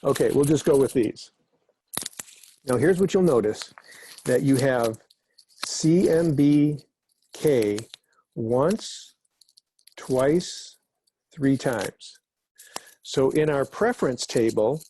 Okay, we'll just go with these. Now here's what you'll notice, that you have CMBK once, twice, 3 times. So in our preference table,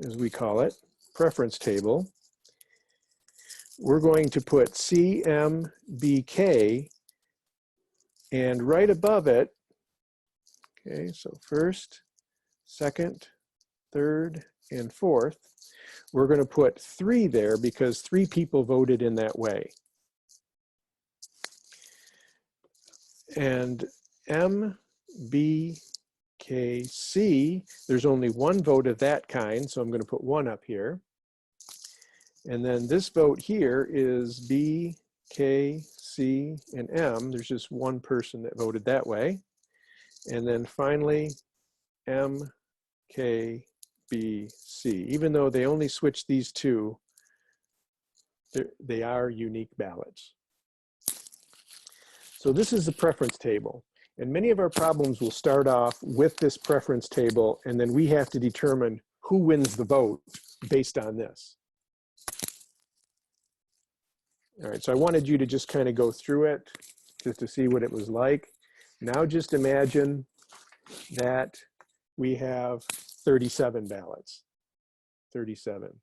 as we call it, preference table, we're going to put CMBK, and right above it, okay, so first, second, third, and fourth, we're going to put 3 there because 3 people voted in that way. And MBKC, there's only 1 vote of that kind, so I'm going to put 1 up here. And then this vote here is B, K, C, and M. There's just 1 person that voted that way. And then finally, M, K, B, C. Even though they only switched these 2, they are unique ballots. So this is the preference table. And many of our problems will start off with this preference table, and then we have to determine who wins the vote based on this. All right, so I wanted you to just kind of go through it just to see what it was like. Now just imagine that we have 37 ballots, 37.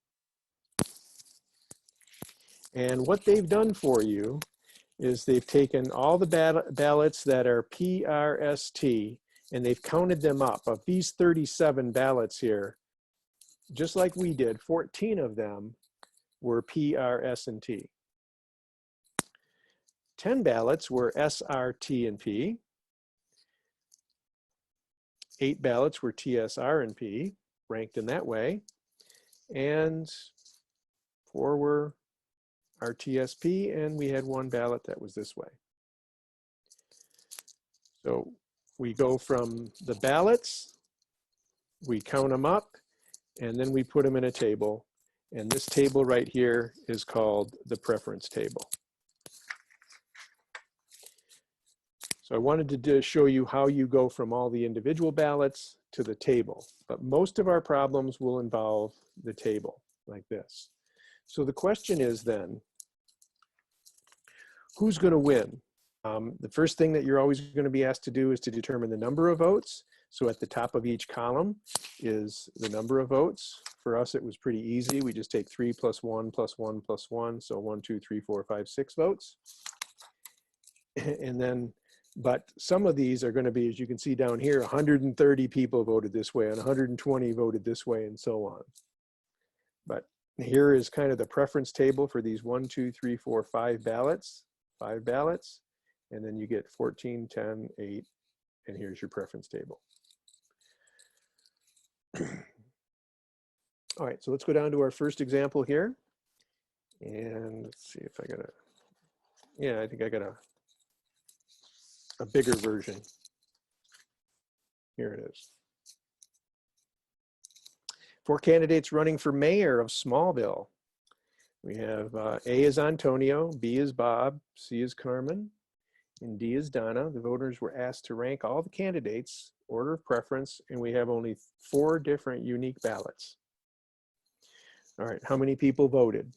And what they've done for you is they've taken all the ballots that are PRST and they've counted them up. Of these 37 ballots here, just like we did, 14 of them were PRS and T. 10 ballots were SRT and P. 8 ballots were TSR and P, ranked in that way. And 4 were RTSP, and we had 1 ballot that was this way. So we go from the ballots, we count them up, and then we put them in a table. And this table right here is called the preference table. So I wanted to show you how you go from all the individual ballots to the table, but most of our problems will involve the table like this. So the question is then, who's going to win? The first thing that you're always going to be asked to do is to determine the number of votes. So at the top of each column is the number of votes. For us, it was pretty easy. We just take 3 plus 1 plus 1 plus 1. So 1, 2, 3, 4, 5, 6 votes. And then, but some of these are going to be, as you can see down here, 130 people voted this way and 120 voted this way and so on. But here is kind of the preference table for these 1, 2, 3, 4, 5 ballots. 5 ballots, and then you get 14, 10, 8, and here's your preference table. All right, so let's go down to our first example here. And let's see if I got a, yeah, I think I got a bigger version. Here it is. 4 candidates running for mayor of Smallville. We have A is Antonio, B is Bob, C is Carmen, and D is Donna. The voters were asked to rank all the candidates, order of preference, and we have only 4 different unique ballots. All right, how many people voted?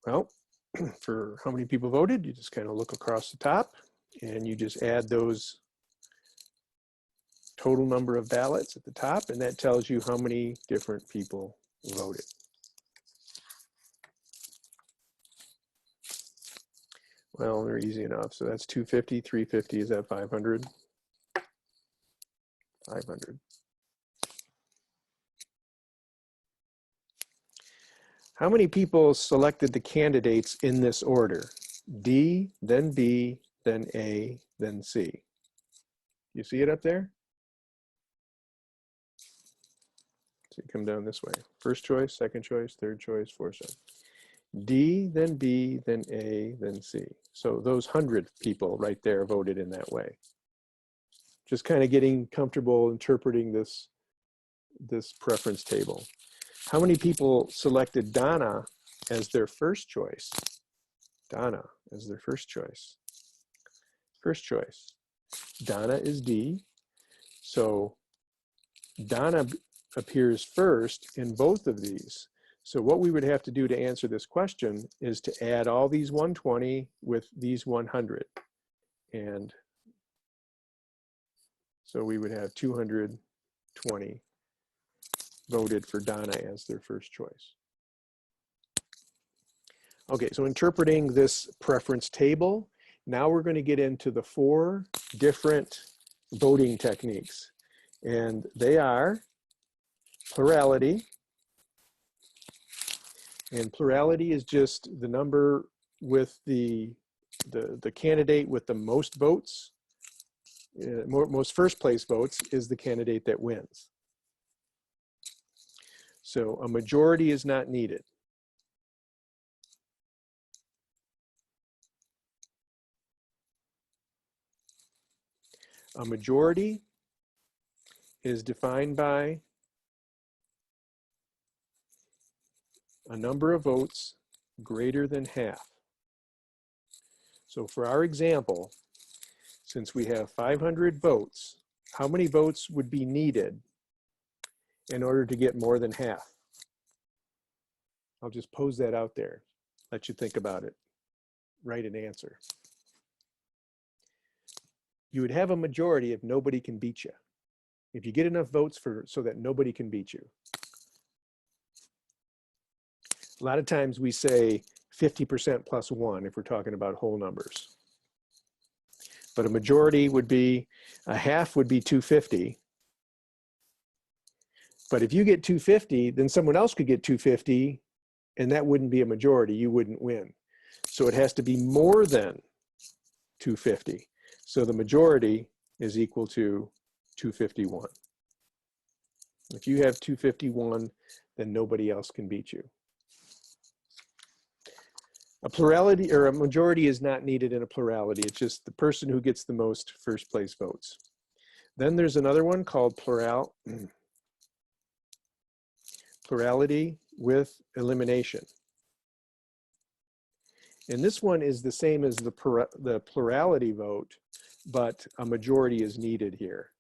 Well, for how many people voted, you just kind of look across the top and you just add those total number of ballots at the top, and that tells you how many different people voted. Well, they're easy enough. So that's 250, 350, is that 500? 500. How many people selected the candidates in this order? D, then B, then A, then C. You see it up there? So you come down this way. First choice, second choice, third choice, fourth choice. D, then B, then A, then C. So those 100 people right there voted in that way. Just kind of getting comfortable interpreting this preference table. How many people selected Donna as their first choice? Donna as their first choice. First choice. Donna is D. So Donna appears first in both of these. So what we would have to do to answer this question is to add all these 120 with these 100. And so we would have 220 voted for Donna as their first choice. Okay, so interpreting this preference table, now we're going to get into the 4 different voting techniques. And they are plurality. And plurality is just the number with the candidate with the most votes, most first place votes is the candidate that wins. So a majority is not needed. A majority is defined by a number of votes greater than half. So for our example, since we have 500 votes, how many votes would be needed in order to get more than half? I'll just pose that out there, let you think about it, write an answer. You would have a majority if nobody can beat you. If you get enough votes so that nobody can beat you. A lot of times we say 50% plus 1 if we're talking about whole numbers. But a majority would be, a half would be 250. But if you get 250, then someone else could get 250, and that wouldn't be a majority, you wouldn't win. So it has to be more than 250. So the majority is equal to 251. If you have 251, then nobody else can beat you. A plurality or a majority is not needed in a plurality. It's just the person who gets the most first place votes. Then there's another one called plurality with elimination. And this one is the same as the plurality vote, but a majority is needed here.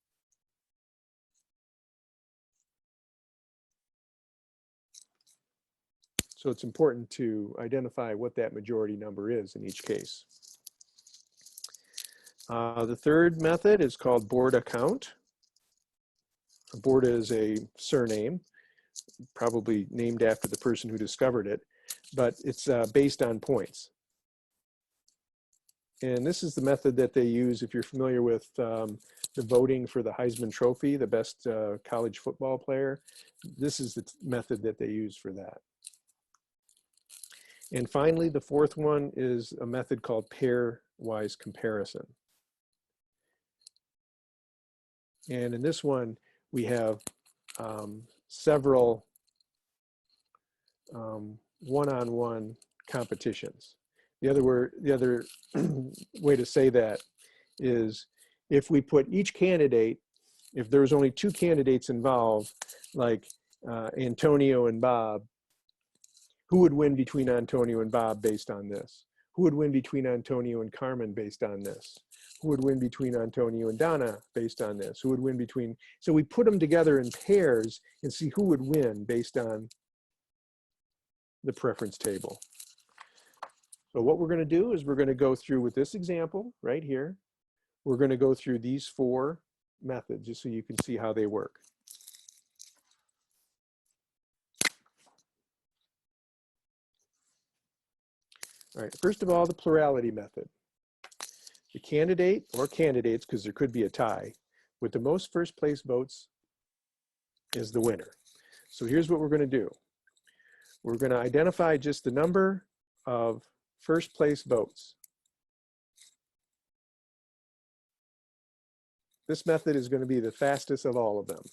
So it's important to identify what that majority number is in each case. The third method is called Borda count. Borda is a surname, probably named after the person who discovered it, but it's based on points. And this is the method that they use if you're familiar with the voting for the Heisman Trophy, the best college football player. This is the method that they use for that. And finally, the fourth one is a method called pairwise comparison. And in this one, we have several one-on-one competitions. The other way to say that is if we put each candidate, if there's only 2 candidates involved, like Antonio and Bob, who would win between Antonio and Bob based on this? Who would win between Antonio and Carmen based on this? Who would win between Antonio and Donna based on this? Who would win between, so we put them together in pairs and see who would win based on the preference table. So what we're going to do is we're going to go through with this example right here. We're going to go through these 4 methods just so you can see how they work. All right, first of all, the plurality method. The candidate or candidates, because there could be a tie, with the most first place votes is the winner. So here's what we're going to do. We're going to identify just the number of first place votes. This method is going to be the fastest of all of them.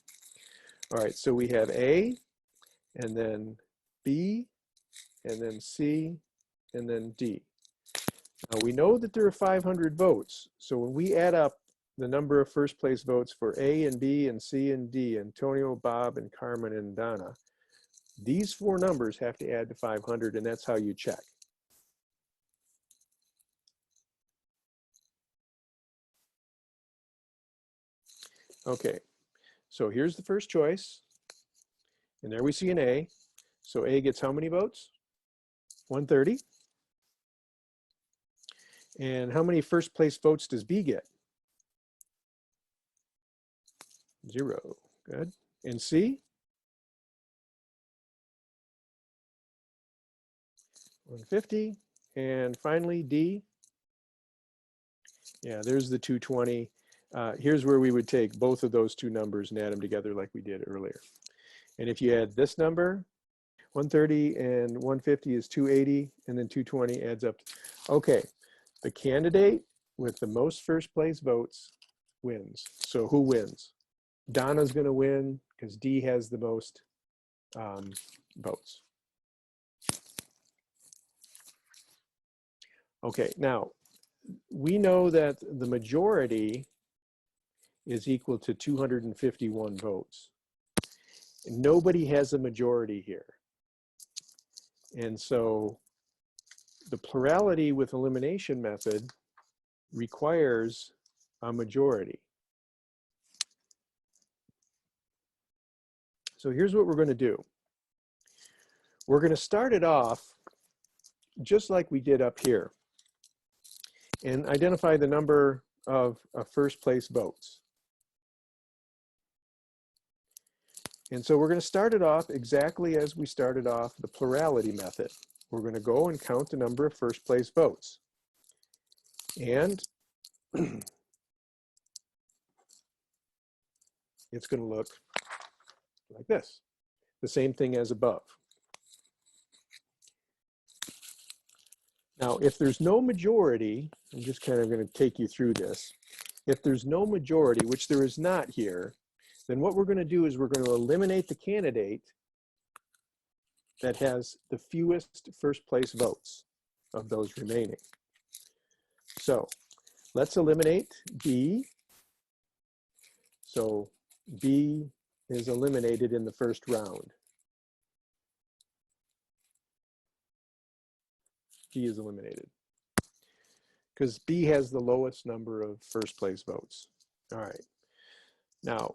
All right, so we have A, and then B, and then C, and then D. Now we know that there are 500 votes. So when we add up the number of first place votes for A and B and C and D, Antonio, Bob, and Carmen, and Donna, these 4 numbers have to add to 500, and that's how you check. Okay, So here's the first choice. And there we see an A. So A gets how many votes? 130. And how many first place votes does B get? 0. Good. And C? 150. And finally, D? Yeah, there's the 220. Here's where we would take both of those two numbers and add them together like we did earlier. And if you add this number, 130 and 150 is 280, and then 220 adds up. Okay, the candidate with the most first place votes wins. So who wins? Donna's going to win because D has the most votes. Okay, now we know that the majority is equal to 251 votes. Nobody has a majority here. And so the plurality with elimination method requires a majority. So here's what we're going to do. We're going to start it off just like we did up here and identify the number of first place votes. And so we're going to start it off exactly as we started off the plurality method. We're going to go and count the number of first place votes. And it's going to look like this, the same thing as above. Now, if there's no majority, I'm just kind of going to take you through this. If there's no majority, which there is not here, then what we're going to do is we're going to eliminate the candidate that has the fewest first place votes of those remaining. So let's eliminate B. So B is eliminated in the first round. B is eliminated because B has the lowest number of first place votes. All right. Now,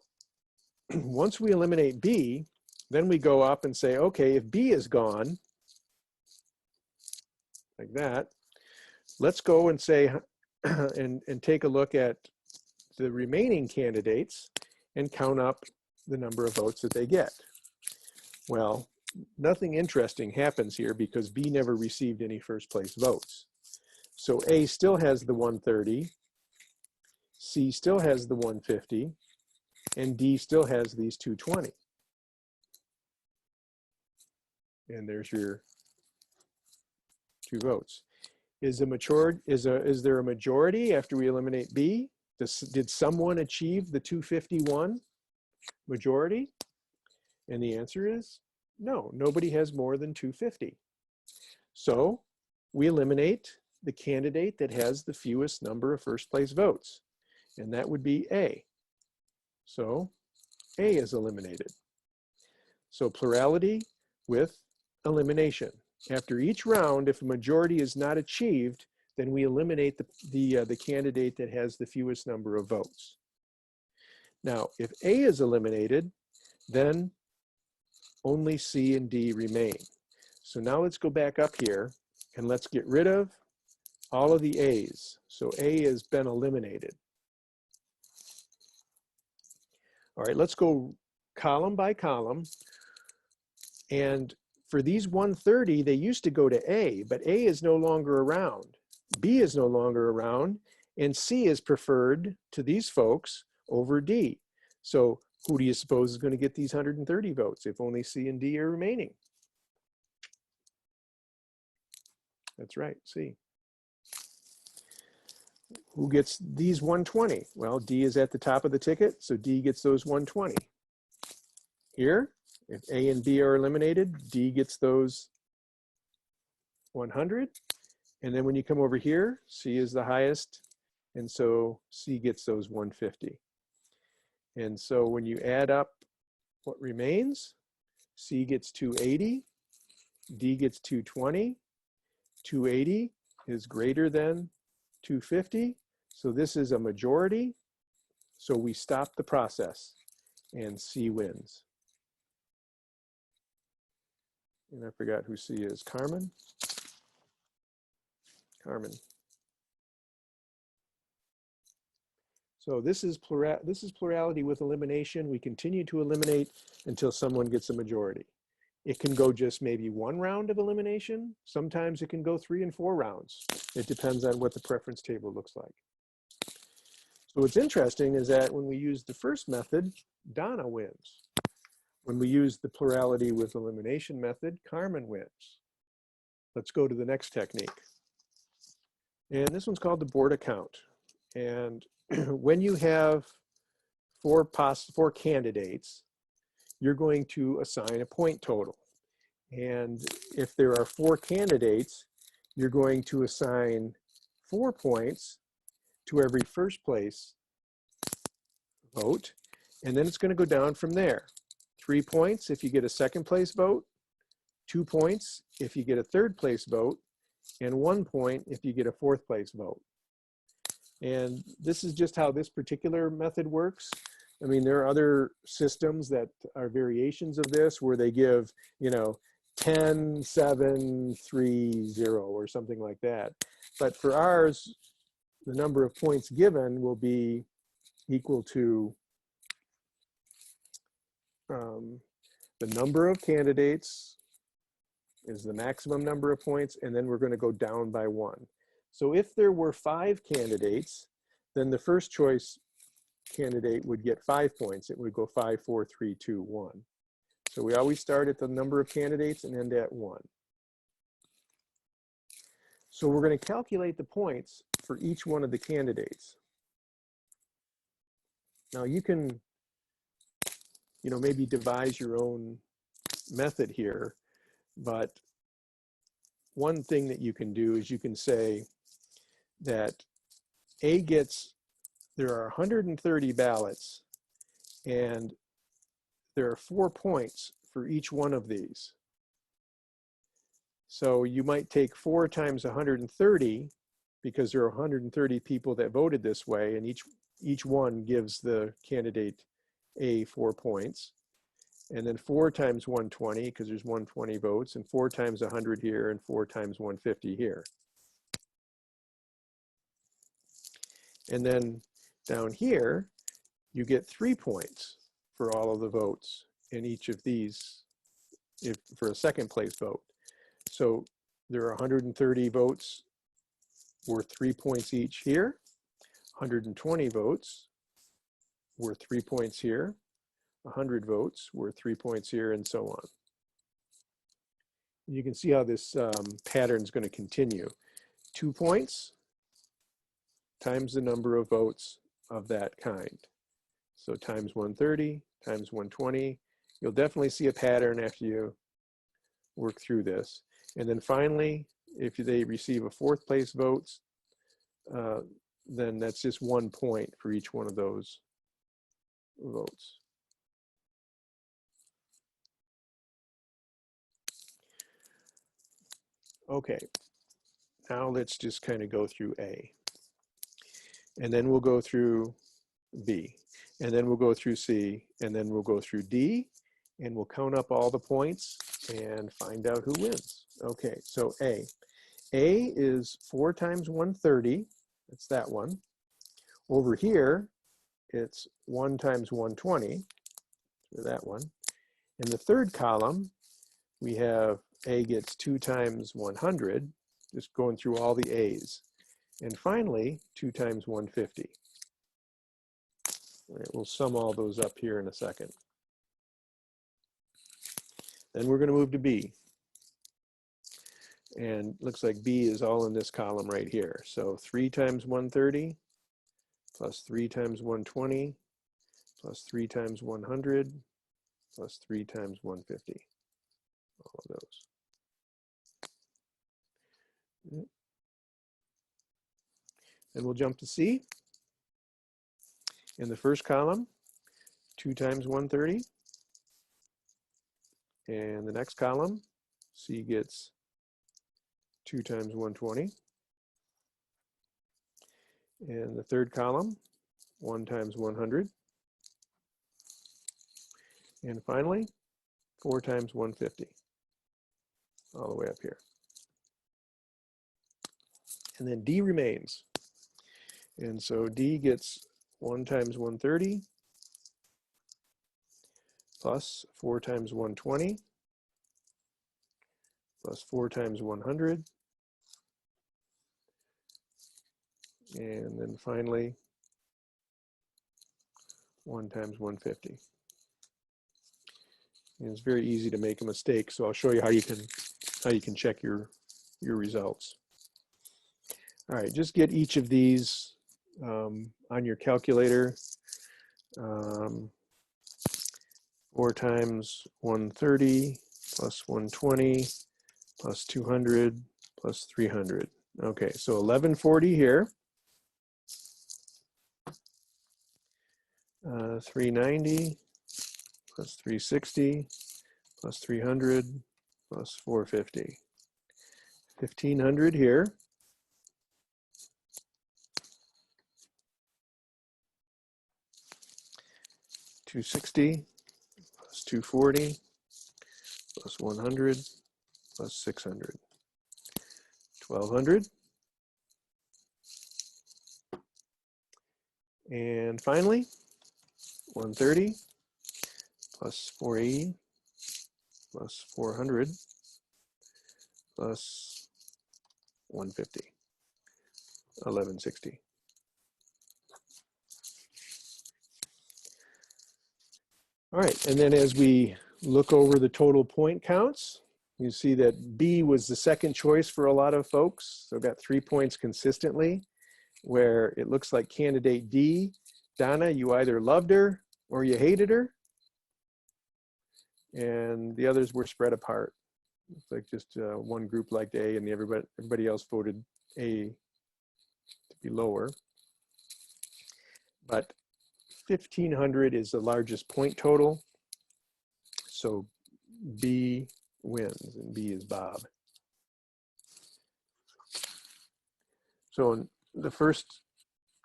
once we eliminate B, then we go up and say, okay, if B is gone, like that, let's go and say, and take a look at the remaining candidates and count up the number of votes that they get. Well, nothing interesting happens here because B never received any first place votes. So A still has the 130, C still has the 150, and D still has these 220. And there's your 2 votes. Is there a majority after we eliminate B? Did someone achieve the 251 majority? And the answer is no, nobody has more than 250. So we eliminate the candidate that has the fewest number of first place votes, and that would be A. So A is eliminated. So plurality with elimination. After each round, if a majority is not achieved, then we eliminate the candidate that has the fewest number of votes. Now, if A is eliminated, then only C and D remain. So now let's go back up here and let's get rid of all of the A's. So A has been eliminated. All right, let's go column by column. And for these 130, they used to go to A, but A is no longer around. B is no longer around, and C is preferred to these folks over D. So who do you suppose is going to get these 130 votes if only C and D are remaining? That's right, C. Who gets these 120? Well, D is at the top of the ticket, so D gets those 120. Here, if A and B are eliminated, D gets those 100. And then when you come over here, C is the highest, and so C gets those 150. And so when you add up what remains, C gets 280, D gets 220, 280 is greater than 250, so this is a majority, so we stop the process. and C wins. And I forgot who C is. Carmen? Carmen. So this is plurality with elimination. We continue to eliminate until someone gets a majority. It can go just maybe one round of elimination. Sometimes it can go 3 and 4 rounds. It depends on what the preference table looks like. So what's interesting is that when we use the first method, Donna wins. When we use the plurality with elimination method, Carmen wins. Let's go to the next technique. And this one's called the board account. And when you have four candidates, you're going to assign a point total. And if there are 4 candidates, you're going to assign 4 points to every first place vote. And then it's going to go down from there. 3 points if you get a second place vote, 2 points if you get a third place vote, and 1 point if you get a fourth place vote. And this is just how this particular method works. I mean, there are other systems that are variations of this where they give, 10, 7, 3, 0 or something like that. But for ours, the number of points given will be equal to the number of candidates is the maximum number of points, and then we're going to go down by 1. So if there were 5 candidates, then the first choice candidate would get 5 points. It would go 5, 4, 3, 2, 1. So we always start at the number of candidates and end at 1. So we're going to calculate the points for each one of the candidates. Now you can, maybe devise your own method here, but one thing that you can do is you can say that there are 130 ballots, and there are 4 points for each one of these. So you might take 4 times 130, because there are 130 people that voted this way, and each one gives the candidate A 4 points. And then 4 times 120, because there's 120 votes, and 4 times 100 here, and 4 times 150 here. And then down here, you get 3 points for all of the votes in each of these for a second place vote. So there are 130 votes worth 3 points each here, 120 votes worth 3 points here, 100 votes worth 3 points here, and so on. You can see how this pattern is going to continue. 2 points times the number of votes of that kind. So times 130, times 120. You'll definitely see a pattern after you work through this. And then finally, if they receive a fourth place votes, then that's just 1 point for each one of those votes. Okay, now let's just kind of go through A. And then we'll go through B. And then we'll go through C. And then we'll go through D. And we'll count up all the points and find out who wins. Okay, so A. A is 4 times 130. That's that one. Over here, it's 1 times 120. So that one. In the third column, we have A gets 2 times 100, just going through all the A's. And finally, 2 times 150. All right, we'll sum all those up here in a second. Then we're going to move to B. And looks like B is all in this column right here. So 3 times 130 plus 3 times 120 plus 3 times 100 plus 3 times 150. All of those. Then we'll jump to C. In the first column, 2 times 130. And the next column, C gets 2 times 120. And the third column, 1 times 100. And finally, 4 times 150, all the way up here. And then D remains. And so D gets 1 times 130 plus 4 times 120 plus 4 times 100. And then finally, 1 times 150. And it's very easy to make a mistake, so I'll show you how you can check your results. All right, just get each of these on your calculator. 4 times 130 plus 120 plus 200 plus 300. Okay, so 1140 here. 390 plus 360 plus 300 plus 450. 1500 here. 260 plus 240 plus 100 plus 600. 1200. And finally, 130 plus 480 plus 400 plus 150. 1160. All right, and then as we look over the total point counts, you see that B was the second choice for a lot of folks. So got 3 points consistently, where it looks like candidate D, Donna, you either loved her or you hated her. And the others were spread apart. It's like just one group liked A and everybody else voted A to be lower. But 1500 is the largest point total. So B wins, and B is Bob. So in the first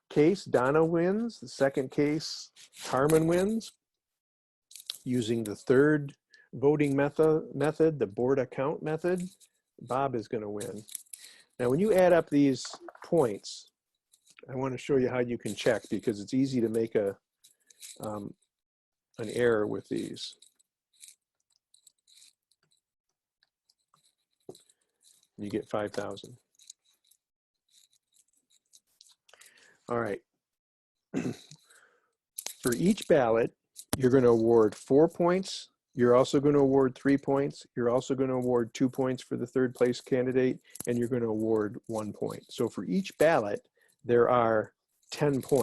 case, Donna wins. The second case, Carmen wins. Using the third voting method, the board account method, Bob is going to win. Now, when you add up these points, I want to show you how you can check, because it's easy to make an error with these. You get 5,000. All right. For each ballot, you're going to award 4 points. You're also going to award 3 points. You're also going to award 2 points for the third place candidate, and you're going to award 1 point. So for each ballot, there are 10 points.